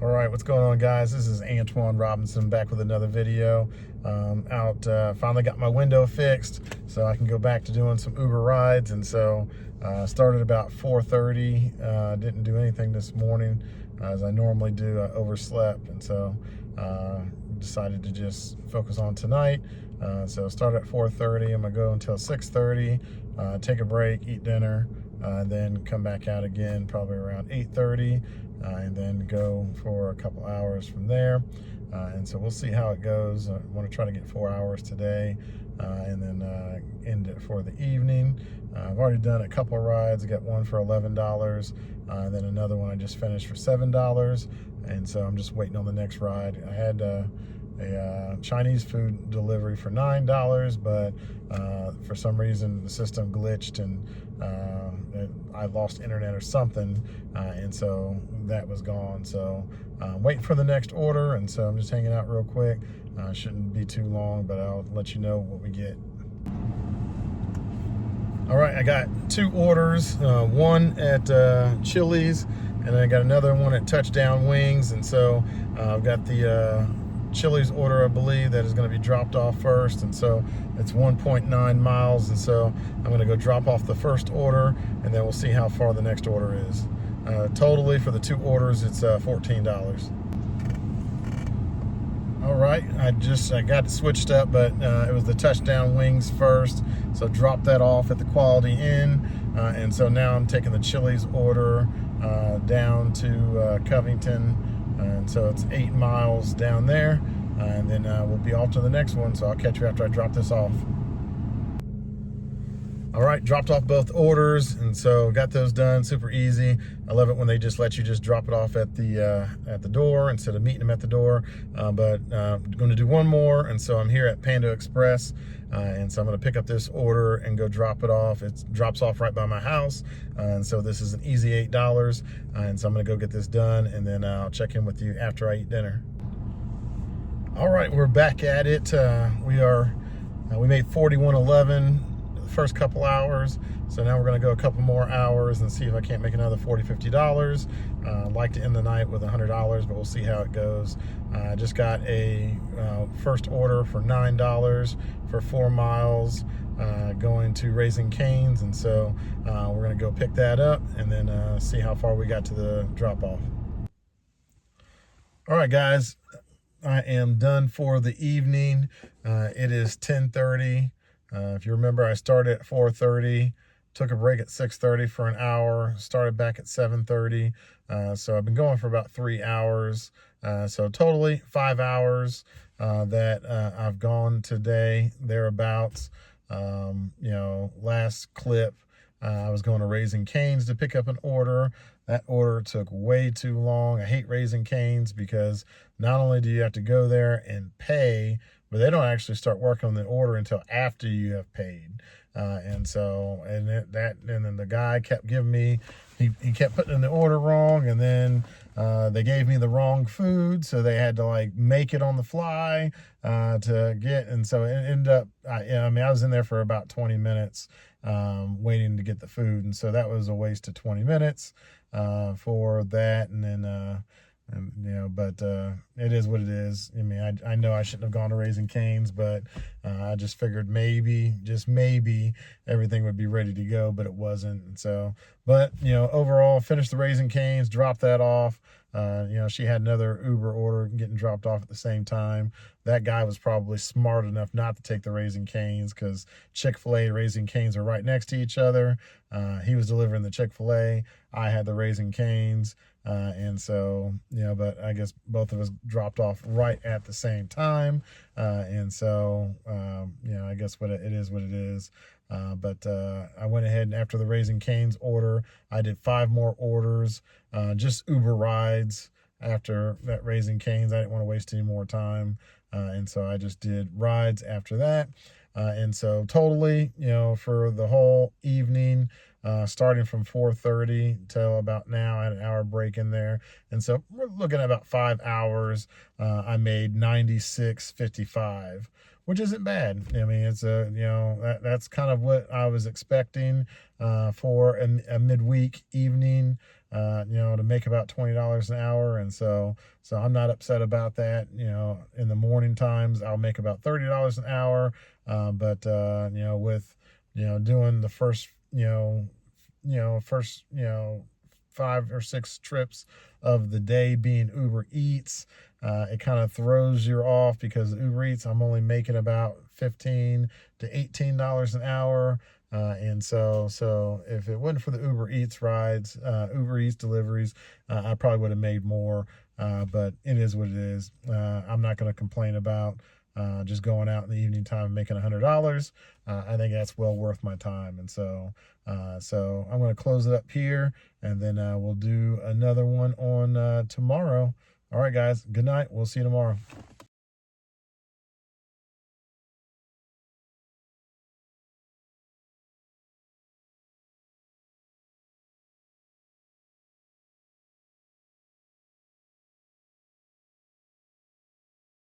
All right, what's going on, guys? This is Antoine Robinson back with another video. Finally got my window fixed so I can go back to doing some Uber rides. And so started about 4:30. Didn't do anything this morning as I normally do. I overslept, and so decided to just focus on tonight. So start at 4:30. I'm gonna go until 6:30. Take a break, eat dinner, then come back out again probably around 8:30. And then go for a couple hours from there. And so we'll see how it goes. I want to try to get 4 hours today, and then end it for the evening. I've already done a couple of rides. I got one for $11, and then another one I just finished for $7. And so I'm just waiting on the next ride. I had a Chinese food delivery for $9, but for some reason the system glitched and I lost internet or something, and so that was gone. So I'm waiting for the next order, and so I'm just hanging out real quick. Shouldn't be too long, but I'll let you know what we get. All right, I got two orders, one at Chili's, and then I got another one at Touchdown Wings. And so I've got the Chili's order, I believe, that is going to be dropped off first, and so it's 1.9 miles, and so I'm going to go drop off the first order, and then we'll see how far the next order is. Totally for the two orders, it's $14. All right, I got it switched up, but it was the Touchdown Wings first, so dropped that off at the Quality Inn, and so now I'm taking the Chili's order down to Covington. And so it's 8 miles down there, and then we'll be off to the next one. So I'll catch you after I drop this off. All right, dropped off both orders, and so got those done super easy. I love it when they just let you just drop it off at the door instead of meeting them at the door. But I'm going to do one more, and so I'm here at Panda Express, and so I'm going to pick up this order and go drop it off. It drops off right by my house, and so this is an easy $8, and so I'm going to go get this done, and then I'll check in with you after I eat dinner. All right, we're back at it. We made 41.11 the first couple hours, so now we're going to go a couple more hours and see if I can't make another $40–50. I'd like to end the night with $100, but we'll see how it goes. I just got a first order for $9 for 4 miles going to Raising Cane's, and so we're going to go pick that up and then see how far we got to the drop-off. All right, guys, I am done for the evening. It is 10:30. If you remember, I started at 4:30, took a break at 6:30 for an hour, started back at 7:30. So I've been going for about 3 hours. So totally 5 hours that I've gone today, thereabouts. Last clip, I was going to Raising Cane's to pick up an order. That order took way too long. I hate Raising Cane's because not only do you have to go there and pay, but they don't actually start working on the order until after you have paid. And then the guy kept giving me, he kept putting in the order wrong, and then they gave me the wrong food, so they had to like make it on the fly to get, and so it ended up, I was in there for about 20 minutes waiting to get the food, and so that was a waste of 20 minutes for that. And then but it is what it is. I mean, I know I shouldn't have gone to Raising Cane's, but I just figured just maybe everything would be ready to go, but it wasn't. And so, but overall, finished the Raising Cane's, dropped that off. She had another Uber order getting dropped off at the same time. That guy was probably smart enough not to take the Raising Cane's, because Chick-fil-A and Raising Cane's are right next to each other. He was delivering the Chick-fil-A. I had the Raising Cane's. And so, but I guess both of us dropped off right at the same time. And so, I guess it is what it is. But I went ahead, and after the Raising Cane's order, I did 5 more orders, just Uber rides after that Raising Cane's. I didn't want to waste any more time. And so I just did rides after that. And so totally, for the whole evening, starting from 4:30 till about now, I had an hour break in there. And so we're looking at about 5 hours. I made $96.55, which isn't bad. I mean, it's that's kind of what I was expecting for a midweek evening. to make about $20 an hour. And so I'm not upset about that. In the morning times, I'll make about $30 an hour. But with, doing the first, first, 5 or 6 trips of the day being Uber Eats, it kind of throws you off, because Uber Eats, I'm only making about $15 to $18 an hour. And so if it wasn't for the Uber Eats rides, Uber Eats deliveries, I probably would have made more. But it is what it is. I'm not going to complain about just going out in the evening time and making $100. I think that's well worth my time. And so I'm going to close it up here, and then we'll do another one on tomorrow. All right, guys. Good night. We'll see you tomorrow.